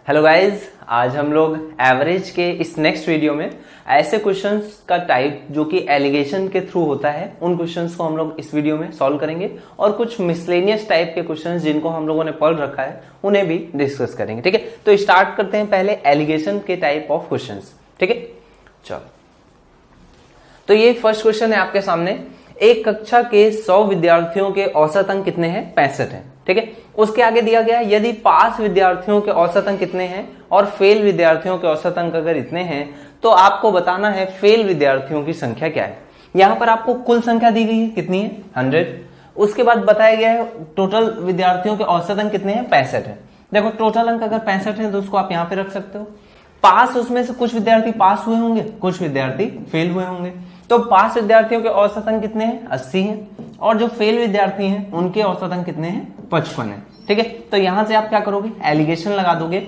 Hello guys, आज हम लोग एवरेज के इस नेक्स्ट वीडियो में ऐसे क्वेश्चंस का टाइप जो कि एलिगेशन के थ्रू होता है उन क्वेश्चंस को हम लोग इस वीडियो में सॉल्व करेंगे और कुछ मिसलेनियस टाइप के क्वेश्चंस जिनको हम लोगों ने पढ़ रखा है उन्हें भी डिस्कस करेंगे। ठीक है, तो स्टार्ट करते हैं पहले एलिगेशन के टाइप ऑफ क्वेश्चंस। ठीक है, चलो तो ये फर्स्ट क्वेश्चन है आपके सामने। एक कक्षा के 100 विद्यार्थियों के औसत अंक कितने हैं? 65 हैं। ठीक है, उसके आगे दिया गया है यदि पास विद्यार्थियों के औसत अंक कितने हैं और फेल विद्यार्थियों के औसत अंक अगर इतने हैं तो आपको बताना है फेल विद्यार्थियों की संख्या क्या है। यहां पर आपको कुल संख्या दी गई है, कितनी है? 100। उसके बाद बताया गया है टोटल विद्यार्थियों के औसत अंक कितने हैं? 65 है। देखो टोटल अंक अगर 65 है तो उसको आप यहां पे रख सकते हो। पास, उसमें से कुछ विद्यार्थी पास हुए होंगे, कुछ विद्यार्थी फेल हुए होंगे। तो पास विद्यार्थियों के औसत अंक कितने हैं? 80 हैं। और जो फेल विद्यार्थी हैं उनके औसत अंक कितने हैं? 55 है। ठीक है, तो यहां से आप क्या करोगे? एलिगेशन लगा दोगे,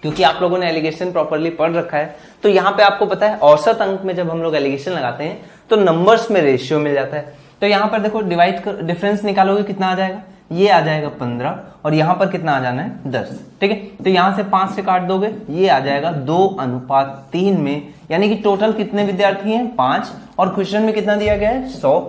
क्योंकि आप लोगों ने एलिगेशन प्रॉपर्ली पढ़ रखा है। तो यहां पे आपको पता है औसत अंक में जब हम लोग एलिगेशन लगाते हैं तो नंबर्स में रेशियो मिल जाता है। तो यहां पर देखो डिवाइड कर डिफरेंस निकालोगे, कितना आ जाएगा? ये आ जाएगा 15 और यहां पर कितना आ जाना है? 10। ठीक है, तो यहां से 5 से काट दोगे, ये आ जाएगा 2:3 में, यानी कि टोटल कितने विद्यार्थी हैं? 5। और क्वेश्चन में कितना दिया गया है? 100।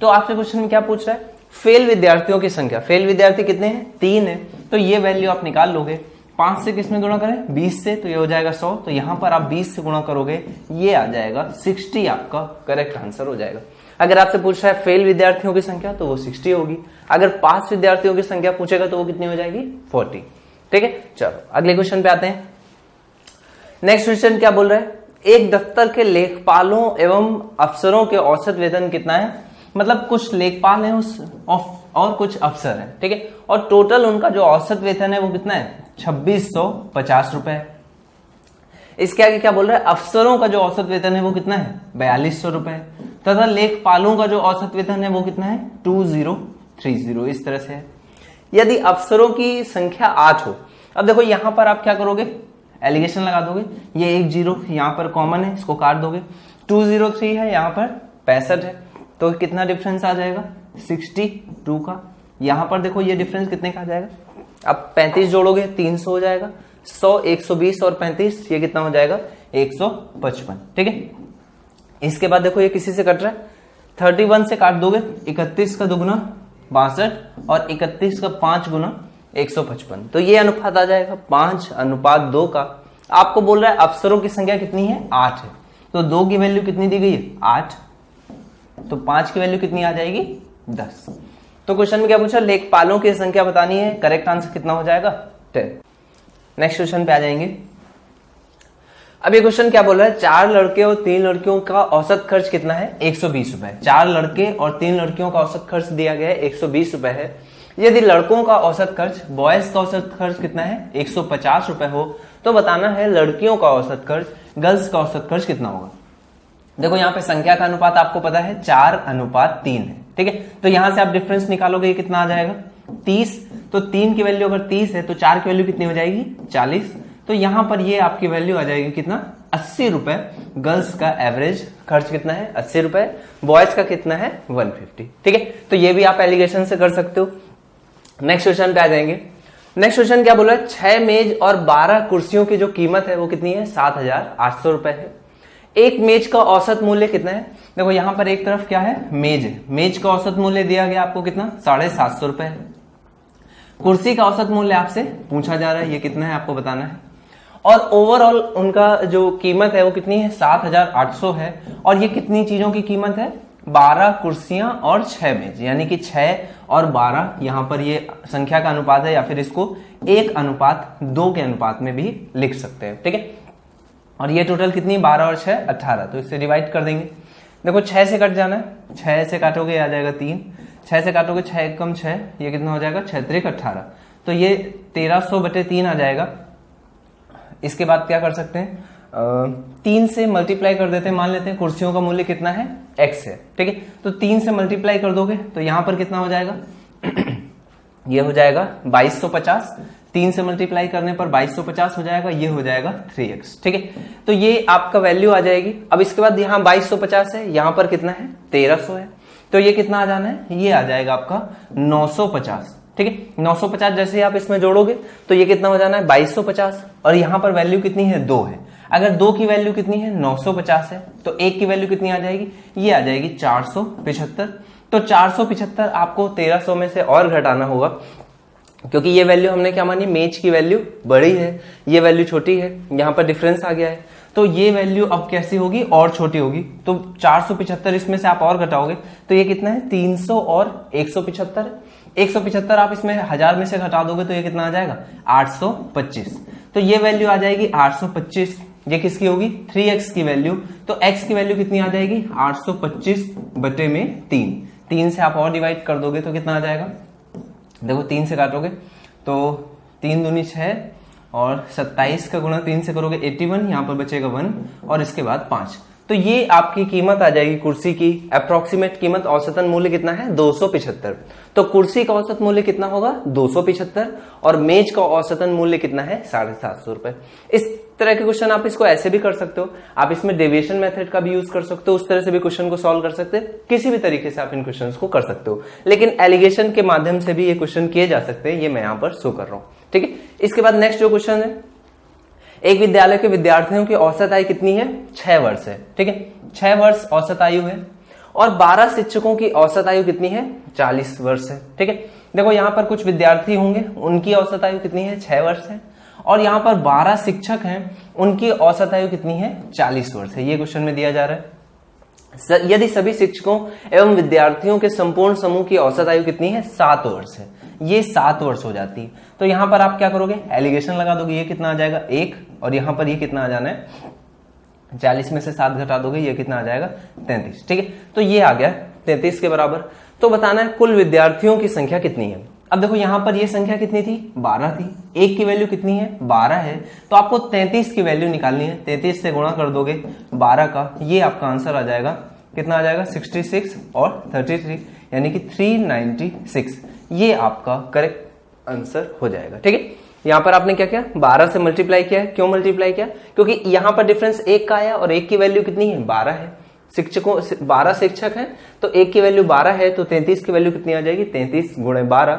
तो आपसे क्वेश्चन में क्या पूछ रहा है? फेल विद्यार्थियों की संख्या। फेल विद्यार्थी कितने हैं? 3 है। तो ये वैल्यू आप निकाल लोगे। 5 से किस में गुणा करें? 20 से, तो ये हो जाएगा 100। तो यहां पर आप 20 से गुणा करोगे, ये आ जाएगा 60। आपका करेक्ट आंसर हो जाएगा। अगर आपसे पूछ रहा है फेल विद्यार्थियों की संख्या तो वो 60 होगी। अगर पास विद्यार्थियों की संख्या पूछेगा तो वो कितनी हो जाएगी? 40। ठीक है, चलो अगले क्वेश्चन पे आते हैं। नेक्स्ट क्वेश्चन क्या बोल रहा है? एक दफ्तर के लेखपालों एवं अफसरों के औसत वेतन कितना है? मतलब कुछ लेखपाल हैं और कुछ अफसर हैं। ठीक है, और टोटल उनका जो औसत वेतन है वो कितना है? 2650 रुपए। इसके आगे क्या बोल रहा है? अफसरों का जो औसत वेतन है वो कितना है? 4200 रुपए। तथा लेखपालों का जो औसत वेतन है वो कितना है? 2030। इस तरह से है। यदि अफसरों की संख्या 8 हो, अब देखो यहां पर आप क्या करोगे? एलिगेशन लगा दोगे। ये एक 0 यहां पर कॉमन है, इसको काट दोगे। 203 है, यहां पर 65 है, तो कितना डिफरेंस आ जाएगा? 62 का। यहां पर देखो ये डिफरेंस कितने का आ जाएगा? अब 35 जोड़ोगे 300 हो जाएगा। 100, 120 और 35, ये कितना हो जाएगा? 155। ठीक है, इसके बाद देखो ये किसी से कट रहा है, 31 से काट दोगे, 31 का दुगुना 62 और 31 का 5 गुना 155। तो ये अनुपात आ जाएगा 5:2 का। आपको बोल रहा है अफसरों की संख्या कितनी है? 8 है। तो 2 की वैल्यू कितनी दी गई है? 8। तो 5 की वैल्यू कितनी आ जाएगी? 10। तो क्वेश्चन में क्या पूछा? लेखपालों की संख्या बतानी है। करेक्ट आंसर कितना हो जाएगा? 10। नेक्स्ट क्वेश्चन पे आ जाएंगे। अब ये क्वेश्चन क्या बोल रहा है? 4 लड़के और 3 लड़कियों का औसत खर्च कितना है? 120 रुपए। 4 लड़के और 3 लड़कियों का औसत खर्च दिया गया है 120 रुपए है। यदि लड़कों का औसत खर्च, बॉयज का औसत खर्च कितना है? 150 रुपए हो, तो बताना है लड़कियों का औसत खर्च, गर्ल्स का औसत खर्च कितना होगा। देखो यहाँ पे संख्या का अनुपात आपको पता है 4:3 है। ठीक है, तो यहां से आप डिफरेंस निकालोगे, कितना आ जाएगा? 30। तो 3 की वैल्यू अगर 30 है तो 4 की वैल्यू कितनी हो जाएगी? 40। तो यहां पर ये आपकी वैल्यू आ जाएगी कितना? 80 रुपए। गर्ल्स का एवरेज खर्च कितना है? 80 रुपए। बॉयज का कितना है? 150। ठीक है, तो ये भी आप एलिगेशन से कर सकते हो। नेक्स्ट क्वेश्चन पे आ जाएंगे। नेक्स्ट क्वेश्चन क्या बोला है? 6 मेज और 12 कुर्सियों की जो कीमत है वो कितनी है? 7800 रुपए है। एक मेज का औसत मूल्य कितना है? देखो यहां पर एक तरफ क्या है? मेज है। मेज का औसत मूल्य दिया गया आपको कितना? 750 रुपए है। कुर्सी का औसत मूल्य आपसे पूछा जा रहा है, ये कितना है आपको बताना है। और ओवरऑल उनका जो कीमत है वो कितनी है? 7800 है। और ये कितनी चीजों की कीमत है? 12 कुर्सियां और 6 मेज, यानी कि 6 और 12 यहां पर ये संख्या का अनुपात है, या फिर इसको 1:2 के अनुपात में भी लिख सकते हैं। ठीक है, और ये टोटल कितनी? 12 और 6 18। तो इससे डिवाइड कर देंगे। देखो 6 से कट जाना है, 6 से काटोगे आ जाएगा 3, 6 से काटोगे 6 एकम 6, ये कितना हो जाएगा? 6 त्रिक 18। तो ये 1300/3 आ जाएगा। इसके बाद क्या कर सकते हैं? 3 से मल्टीप्लाई कर देते हैं। मान लेते हैं कुर्सियों का मूल्य कितना है? x है। ठीक है, तो 3 से मल्टीप्लाई कर दोगे तो यहां पर कितना हो जाएगा? ये हो जाएगा 2250। 3 से मल्टीप्लाई करने पर 2250 हो जाएगा, ये हो जाएगा 3x। ठीक है, तो ये आपका वैल्यू आ जाएगी। अब इसके बाद यहाँ 2250 है, यहां पर कितना है? 1300 है, तो ये कितना आ जाना है? ये आ जाएगा आपका 950। ठीक है। 950 जैसे आप इसमें जोड़ोगे तो ये कितना हो जाना है 2250, और यहाँ पर वैल्यू कितनी है 2 है। अगर 2 की वैल्यू कितनी है 950 है तो 1 की वैल्यू कितनी आ जाएगी, ये आ जाएगी 475। तो 475 आपको 1300 में से और घटाना होगा, क्योंकि ये वैल्यू हमने क्या मानी, मेज की वैल्यू बड़ी है, ये वैल्यू छोटी है, यहाँ पर डिफरेंस आ गया है। तो ये वैल्यू अब कैसी होगी, और छोटी होगी। तो 475 इसमें से आप और घटाओगे तो ये कितना है 300 और 175। 175 आप इसमें 1000 में से घटा दोगे तो ये कितना आ जाएगा 825। तो ये वैल्यू आ जाएगी 825। ये किसकी होगी 3x की वैल्यू। तो x की वैल्यू कितनी आ जाएगी 825 बटे में 3 से आप और डिवाइड कर दोगे तो कितना आ जाएगा, देखो 3 से काटोगे तो 3 दूनी 6 और 27 का गुणा 3 से करोगे 81, यहां पर बचेगा 1 और इसके बाद 5। तो ये आपकी कीमत आ जाएगी कुर्सी की, अप्रोक्सीमेट कीमत, औसतन मूल्य कितना है 275। तो कुर्सी का औसत मूल्य कितना होगा 275 और मेज का औसतन मूल्य कितना है 750 रुपए। इस तरह के क्वेश्चन आप इसको ऐसे भी कर सकते हो, आप इसमें डेविएशन मेथड का भी यूज कर सकते हो, उस तरह से भी क्वेश्चन को सॉल्व कर सकते हैं, किसी भी तरीके से आप इन क्वेश्चन को कर सकते हो। लेकिन एलिगेशन के माध्यम से भी ये क्वेश्चन किए जा सकते हैं, ये मैं यहाँ पर शो कर रहा हूँ। ठीक है, इसके बाद नेक्स्ट जो क्वेश्चन है, एक विद्यालय के विद्यार्थियों की औसत आयु कितनी है 6 वर्ष है। ठीक है, 6 वर्ष औसत आयु है और 12 शिक्षकों की औसत आयु कितनी है 40 वर्ष है। ठीक है, देखो यहाँ पर कुछ विद्यार्थी होंगे, उनकी औसत आयु कितनी है 6 वर्ष है, और यहाँ पर 12 शिक्षक हैं, उनकी औसत आयु कितनी है 40 वर्ष है। ये क्वेश्चन में दिया जा रहा है। यदि सभी शिक्षकों एवं विद्यार्थियों के संपूर्ण समूह की औसत आयु कितनी है 7 वर्ष है, ये 7 वर्ष हो जाती है। तो यहाँ पर आप क्या करोगे, एलिगेशन लगा दोगे, ये कितना आ जाएगा 1, और यहाँ पर ये कितना आ जाना है 40 में से 7 घटा दोगे, ये कितना आ जाएगा 33। ठीक है, तो ये आ गया 33 के बराबर। तो बताना है कुल विद्यार्थियों की संख्या कितनी है। अब देखो यहाँ पर ये संख्या कितनी थी 12 थी, 1 की वैल्यू कितनी है 12 है, तो आपको 33 की वैल्यू निकालनी है। 33 से गुणा कर दोगे 12 का, ये आपका आंसर आ जाएगा, कितना आ जाएगा 66 और 33 यानी कि 396। ये आपका करेक्ट आंसर हो जाएगा। ठीक है, यहाँ पर आपने क्या किया 12 से मल्टीप्लाई किया है। क्यों मल्टीप्लाई किया, क्योंकि यहाँ पर डिफरेंस 1 का आया और 1 की वैल्यू कितनी है 12 है। शिक्षकों 12 शिक्षक हैं तो 1 की वैल्यू 12 है, तो 33 की वैल्यू कितनी आ जाएगी 33 गुणे 12,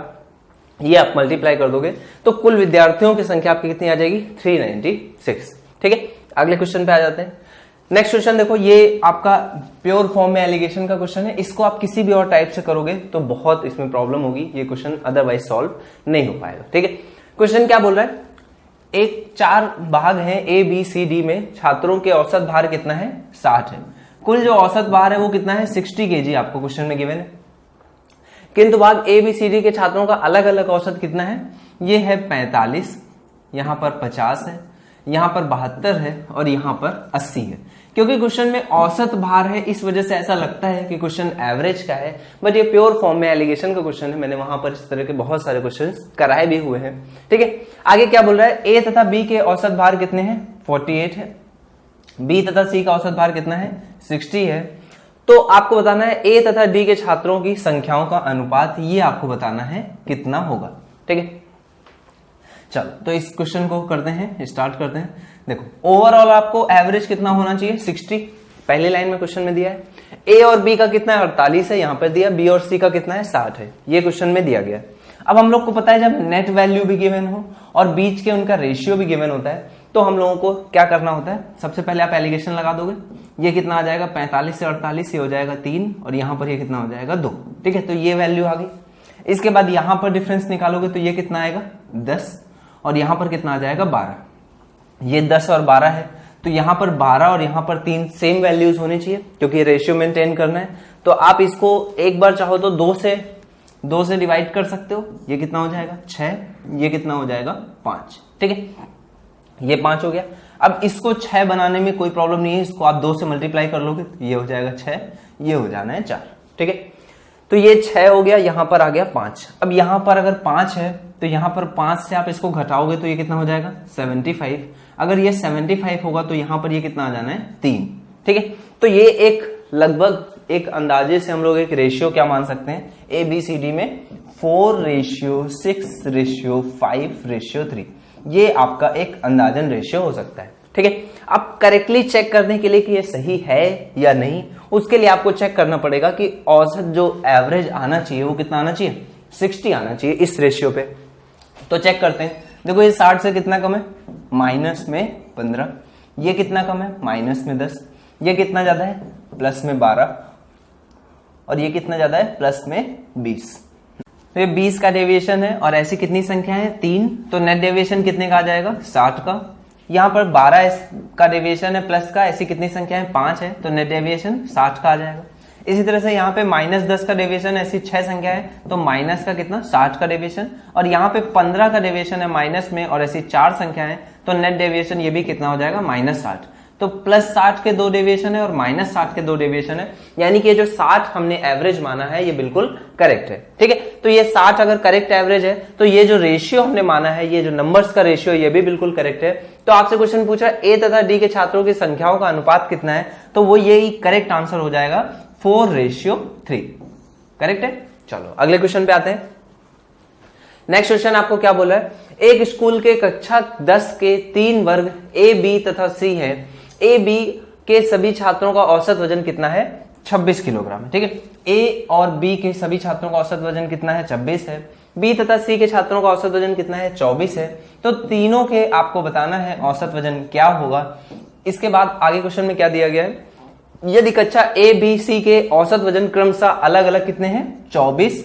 ये आप मल्टीप्लाई कर दोगे तो कुल विद्यार्थियों की संख्या आपकी कितनी आ जाएगी 396। ठीक है, अगले क्वेश्चन पे आ जाते हैं। नेक्स्ट क्वेश्चन देखो, ये आपका प्योर फॉर्म में एलिगेशन का क्वेश्चन है। इसको आप किसी भी और टाइप से करोगे तो बहुत इसमें प्रॉब्लम होगी, ये क्वेश्चन अदरवाइज सॉल्व नहीं हो पाएगा। ठीक है, क्वेश्चन क्या बोल रहा है, एक 4 भाग है ए बी सी डी में, छात्रों के औसत भार कितना है 60 है, कुल जो औसत भार है वो कितना है 60 kg आपको क्वेश्चन में गिवन है। किंतु भाग ए बी सी डी के छात्रों का अलग अलग औसत कितना है, ये है 45, यहाँ पर 50 है, यहाँ पर 72 है और यहाँ पर 80 है। क्योंकि क्वेश्चन में औसत भार है इस वजह से ऐसा लगता है कि क्वेश्चन एवरेज का है, बट ये प्योर फॉर्म में एलिगेशन का क्वेश्चन है। मैंने वहां पर इस तरह के बहुत सारे क्वेश्चन कराए भी हुए हैं। ठीक है, आगे क्या बोल रहा है, ए तथा बी के औसत भार कितने हैं 48 है, बी तथा सी का औसत भार कितना है 60 है। तो आपको बताना है ए तथा डी के छात्रों की संख्याओं का अनुपात, ये आपको बताना है कितना होगा। ठीक है, चलो तो इस क्वेश्चन को करते हैं, स्टार्ट करते हैं। देखो ओवरऑल आपको एवरेज कितना होना चाहिए 60, पहली लाइन में क्वेश्चन में दिया है। ए और बी का कितना है 48 है, यहां पर दिया, बी और सी का कितना है 60 है, ये क्वेश्चन में दिया गया। अब हम लोग को पता है जब नेट वैल्यू भी गिवन हो और बीच के उनका रेशियो भी गिवन होता है तो हम लोगों को क्या करना होता है, सबसे पहले आप एलिगेशन लगा दोगे, ये कितना आ जाएगा 45 से 48, ये हो जाएगा 3 और यहां पर ये कितना हो जाएगा 2। ठीक है, तो ये वैल्यू आ गई। इसके बाद यहां पर डिफरेंस निकालोगे तो ये कितना आएगा 10 और यहां पर कितना आ जाएगा 12, ये 10 और 12 है, तो यहां पर 12 और यहां पर 3 सेम वैल्यूज होनी चाहिए क्योंकि रेशियो मेंटेन करना है। तो आप इसको एक बार चाहो तो 2 से डिवाइड कर सकते हो, ये कितना हो जाएगा 6, ये कितना हो जाएगा 5। ठीक है, ये 5 हो गया। अब इसको 6 बनाने में कोई प्रॉब्लम नहीं है, इसको आप 2 से मल्टीप्लाई कर लोगे तो ये हो जाएगा 6, ये हो जाना है 4। ठीक है, तो ये 6 हो गया, यहां पर आ गया 5। अब यहां पर अगर 5 है तो यहां पर 5 से आप इसको घटाओगे तो ये कितना हो जाएगा 75। अगर ये 75 होगा तो यहां पर ये कितना आ जाना है 3। ठीक है, तो ये एक लगभग एक अंदाजे से हम लोग एक रेशियो क्या मान सकते हैं, ए बी सी डी में 4:6:5:3, ये आपका एक अंदाजन रेशियो हो सकता है। ठीक है, अब करेक्टली चेक करने के लिए कि ये सही है या नहीं, उसके लिए आपको चेक करना पड़ेगा कि औसत जो एवरेज आना चाहिए वो कितना आना चाहिए 60 आना चाहिए इस रेशियो पे। तो चेक करते हैं, देखो ये 60 से कितना कम है, माइनस में 15, ये कितना कम है, माइनस में 10, ये कितना ज्यादा है, प्लस में 12, और ये कितना ज्यादा है, प्लस में 20। तो ये 20 का डेविएशन है और ऐसी कितनी संख्या है, 3, तो नेट डेविएशन कितने का आ जाएगा, 60 का। यहाँ पर 12 का डेविएशन है प्लस का, ऐसी कितनी संख्या है, 5 है, तो नेट डेविएशन 60 का आ जाएगा। इसी तरह से यहाँ पे -10 का डेविएशन, ऐसी 6 संख्या है, तो माइनस का कितना, 60 का डेविएशन, और यहाँ पे 15 का डेविएशन है माइनस में और ऐसी 4 संख्या है, तो नेट डेविएशन ये भी कितना हो जाएगा, -60। तो +60 के 2 डेविएशन है और -60 के 2 डेविएशन है, यानी कि ये जो 60 हमने एवरेज माना है ये बिल्कुल करेक्ट है। ठीक है, तो ये 60 अगर करेक्ट एवरेज है तो ये जो रेशियो हमने माना है, ये जो नंबर्स का रेशियो, ये भी बिल्कुल करेक्ट है। तो आपसे क्वेश्चन पूछा ए तथा डी के छात्रों की संख्याओं का अनुपात कितना है, तो वो यही करेक्ट आंसर हो जाएगा 4:3। करेक्ट है। चलो अगले क्वेश्चन पे आते हैं। नेक्स्ट क्वेश्चन आपको क्या बोला है, एक स्कूल के कक्षा 10 के 3 वर्ग ए, बी तथा सी है। ए, बी के सभी छात्रों का औसत वजन कितना है, 26 किलोग्राम है। ठीक है, ए और बी के सभी छात्रों का औसत वजन कितना है, 26 है। बी तथा सी के छात्रों का औसत वजन कितना है, 24 है। तो तीनों के आपको बताना है औसत वजन क्या होगा। इसके बाद आगे क्वेश्चन में क्या दिया गया है, यदि कक्षा ए, बी, सी के औसत वजन क्रमशः अलग अलग कितने हैं, 24,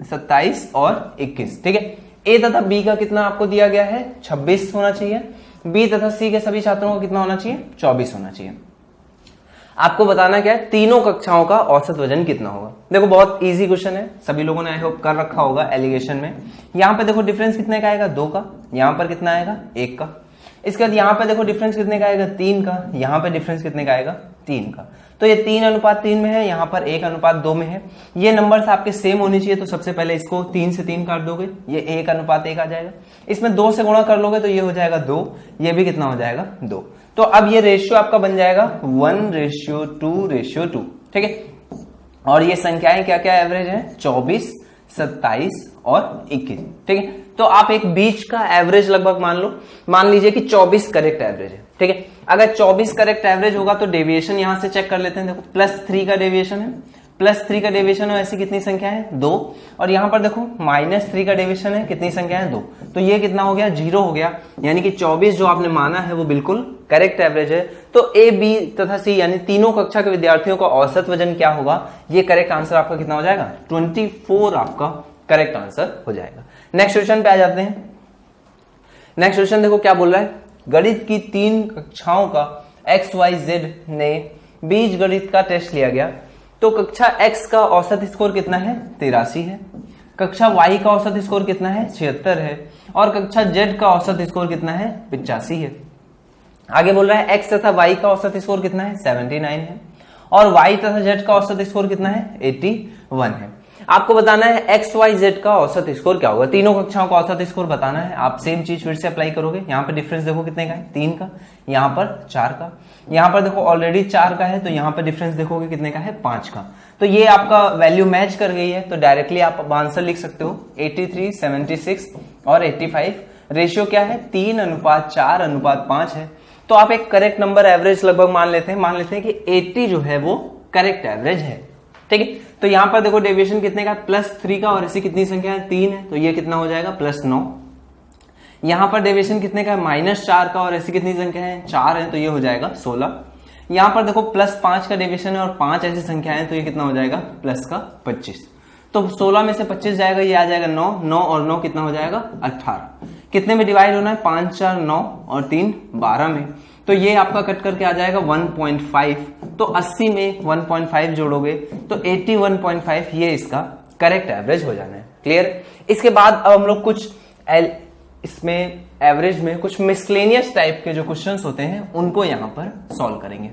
27 और 21। ठीक है, ए तथा बी का कितना आपको दिया गया है, 26 होना चाहिए। बी तथा सी के सभी छात्रों का कितना होना चाहिए, 24 होना चाहिए। आपको बताना क्या है, तीनों कक्षाओं का औसत वजन कितना होगा। देखो बहुत इजी क्वेश्चन है, सभी लोगों ने आई होप कर रखा होगा एलिगेशन में। यहां पे देखो डिफरेंस कितने का आएगा, 2 का, यहां पर कितना आएगा, 1 का। इसके बाद यहाँ पे देखो डिफरेंस कितने का आएगा, 3 का, यहाँ पे डिफरेंस कितने का आएगा, 3 का। तो ये 3:3 में है, यहाँ पर 1:2 में है। ये नंबर्स आपके सेम होने चाहिए, तो सबसे पहले इसको 3 से 3 काट दोगे, ये 1:1 आ जाएगा। इसमें 2 से गुणा कर लोगे तो ये हो जाएगा 2, ये भी कितना हो जाएगा, 2। तो अब ये रेशियो आपका बन जाएगा 1:2:2। ठीक है, और ये संख्याएं क्या क्या एवरेज है, 24, 27 और 21। ठीक है, तो आप एक बीच का एवरेज लगभग मान लो, मान लीजिए कि 24 करेक्ट एवरेज है। ठीक है, अगर 24 करेक्ट एवरेज होगा तो डेविएशन यहां से चेक कर लेते हैं। देखो +3 का डेविएशन है, +3 का डेविएशन है, ऐसी कितनी संख्या है, 2। और यहां पर देखो -3 का डेविएशन है, कितनी संख्या है, 2। तो ये कितना हो गया, 0 हो गया, यानी कि 24 जो आपने माना है वो बिल्कुल करेक्ट एवरेज है। तो ए, बी तथा सी यानी तीनों कक्षा के विद्यार्थियों का औसत वजन क्या होगा, ये करेक्ट आंसर आपका कितना हो जाएगा, 24 आपका करेक्ट आंसर हो जाएगा। नेक्स्ट क्वेश्चन पे आ जाते हैं। नेक्स्ट क्वेश्चन देखो क्या बोल रहा है, गणित की 3 कक्षाओं का XYZ ने बीज गणित का टेस्ट लिया गया। तो कक्षा X का औसत स्कोर कितना है, 83 है। कक्षा Y का औसत स्कोर कितना है, 76 है। और कक्षा Z का औसत स्कोर कितना है, 85 है। आगे बोल रहा है X तथा Y का औसत स्कोर कितना है, 79 है। और Y तथा Z का औसत स्कोर कितना है, 81 है। आपको बताना है XYZ का औसत स्कोर क्या होगा, तीनों कक्षाओं का औसत स्कोर बताना है। आप सेम चीज फिर से अप्लाई करोगे। यहाँ पे डिफरेंस देखो कितने का है, 3 का, यहाँ पर 4 का, यहाँ पर देखो ऑलरेडी 4 का है, तो यहाँ पर डिफरेंस देखोगे कितने का है, 5 का। तो ये आपका वैल्यू मैच कर गई है, तो डायरेक्टली आप आंसर लिख सकते हो 83, 76 और 85। रेशियो क्या है, 3:4:5 है। तो आप एक करेक्ट नंबर एवरेज लगभग मान लेते हैं कि 80 जो है वो करेक्ट एवरेज है। ठीक है, तो यहां पर देखो डेविएशन कितने का, +3 का, और ऐसी कितनी संख्या है, 3 है, तो ये कितना हो जाएगा, +9। यहां पर डेविएशन कितने का है, -4 का, और ऐसी कितनी संख्या है, 4 है, तो ये हो जाएगा 16। यहां पर देखो +5 का डेविएशन है और 5 ऐसी संख्या है, तो ये कितना हो जाएगा, +25। तो 16 में से 25 जाएगा, ये आ जाएगा 9, 9 और 9 कितना हो जाएगा, 18। कितने में डिवाइड होना है, 5, 4, 9 और 3, 12 में। तो ये आपका कट करके आ जाएगा 1.5। तो 80 में 1.5 जोड़ोगे तो 81.5, ये इसका करेक्ट एवरेज हो जाना है। क्लियर। इसके बाद अब हम लोग कुछ इसमें एवरेज में कुछ मिसलेनियस टाइप के जो क्वेश्चंस होते हैं उनको यहां पर सॉल्व करेंगे।